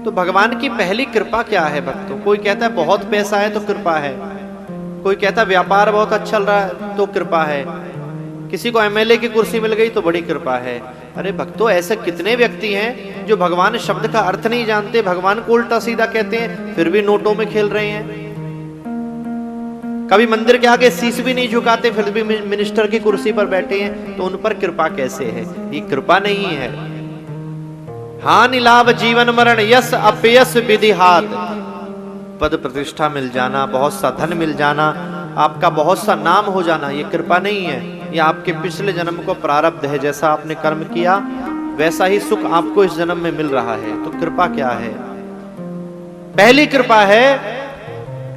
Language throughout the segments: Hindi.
तो भगवान की पहली कृपा क्या है भक्तों? कोई कहता है बहुत पैसा है तो कृपा है, कोई कहता है व्यापार बहुत अच्छा चल रहा है तो कृपा है, किसी को एमएलए की कुर्सी मिल गई तो बड़ी कृपा है। अरे भक्तों, ऐसे कितने व्यक्ति हैं जो भगवान शब्द का अर्थ नहीं जानते, भगवान को उल्टा सीधा कहते हैं, फिर भी नोटों में खेल रहे हैं। कभी मंदिर के आगे शीश भी नहीं झुकाते, फिर भी मिनिस्टर की कुर्सी पर बैठे हैं, तो उन पर कृपा कैसे है? ये कृपा नहीं है। हानि लाभ जीवन मरण यश अपयश विधि हाथ। पद प्रतिष्ठा मिल जाना, बहुत सा धन मिल जाना, आपका बहुत सा नाम हो जाना, ये कृपा नहीं है। ये आपके पिछले जन्म को प्रारब्ध है, जैसा आपने कर्म किया वैसा ही सुख आपको इस जन्म में मिल रहा है। तो कृपा क्या है? पहली कृपा है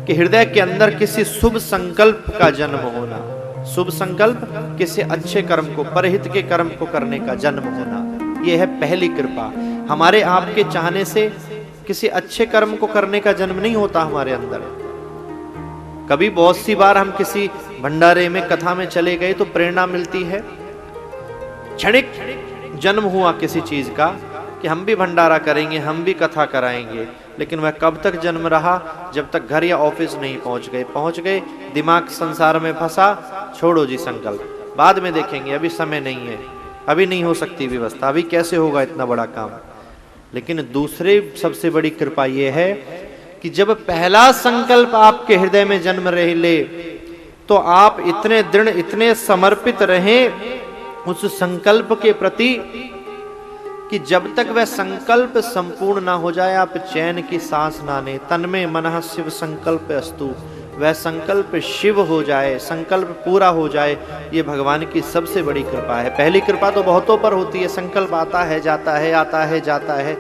कि हृदय के अंदर किसी शुभ संकल्प का जन्म होना। शुभ संकल्प किसी अच्छे कर्म को, परहित के कर्म को करने का जन्म होना, यह है पहली कृपा। हमारे आपके चाहने से किसी अच्छे कर्म को करने का जन्म नहीं होता हमारे अंदर। कभी बहुत सी बार हम किसी भंडारे में, कथा में चले गए तो प्रेरणा मिलती है, क्षणिक जन्म हुआ किसी चीज का कि हम भी भंडारा करेंगे, हम भी कथा कराएंगे, लेकिन वह कब तक जन्म रहा? जब तक घर या ऑफिस नहीं पहुंच गए, दिमाग संसार में फंसा, छोड़ो जी संकल्प, बाद में देखेंगे, अभी समय नहीं है, अभी नहीं हो सकती व्यवस्था, अभी कैसे होगा इतना बड़ा काम। लेकिन दूसरी सबसे बड़ी कृपा यह है कि जब पहला संकल्प आपके हृदय में जन्म रह ले, तो आप इतने दृढ़, इतने समर्पित रहें उस संकल्प के प्रति कि जब तक वह संकल्प संपूर्ण ना हो जाए, आप चैन की सांस ना लें। तन्मे मनः शिव संकल्प अस्तु, वह संकल्प शिव हो जाए, संकल्प पूरा हो जाए, ये भगवान की सबसे बड़ी कृपा है। पहली कृपा तो बहुतों पर होती है, संकल्प आता है जाता है, आता है जाता है।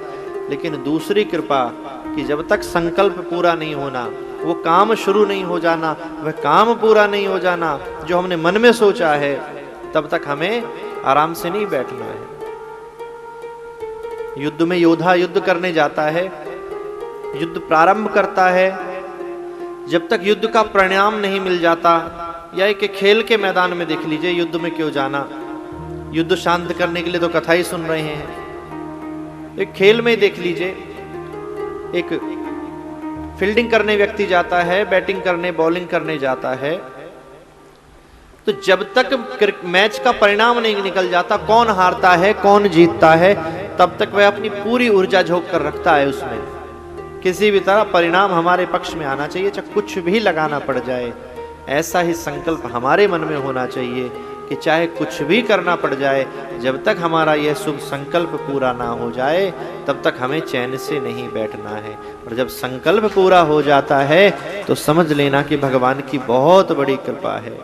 लेकिन दूसरी कृपा कि जब तक संकल्प पूरा नहीं होना, वो काम शुरू नहीं हो जाना, वह काम पूरा नहीं हो जाना जो हमने मन में सोचा है, तब तक हमें आराम से नहीं बैठना है। युद्ध में योद्धा युद्ध करने जाता है, युद्ध प्रारंभ करता है, जब तक युद्ध का परिणाम नहीं मिल जाता, या एक खेल के मैदान में देख लीजिए, युद्ध में क्यों जाना? युद्ध शांत करने के लिए तो कथा ही सुन रहे हैं। एक खेल में देख लीजिए, एक फील्डिंग करने व्यक्ति जाता है, बैटिंग करने, बॉलिंग करने जाता है, तो जब तक मैच का परिणाम नहीं निकल जाता, कौन हारता है कौन जीतता है, तब तक वह अपनी पूरी ऊर्जा झोंक कर रखता है उसमें। किसी भी तरह परिणाम हमारे पक्ष में आना चाहिए, चाहे कुछ भी लगाना पड़ जाए। ऐसा ही संकल्प हमारे मन में होना चाहिए कि चाहे कुछ भी करना पड़ जाए, जब तक हमारा यह शुभ संकल्प पूरा ना हो जाए, तब तक हमें चैन से नहीं बैठना है। और जब संकल्प पूरा हो जाता है तो समझ लेना कि भगवान की बहुत बड़ी कृपा है।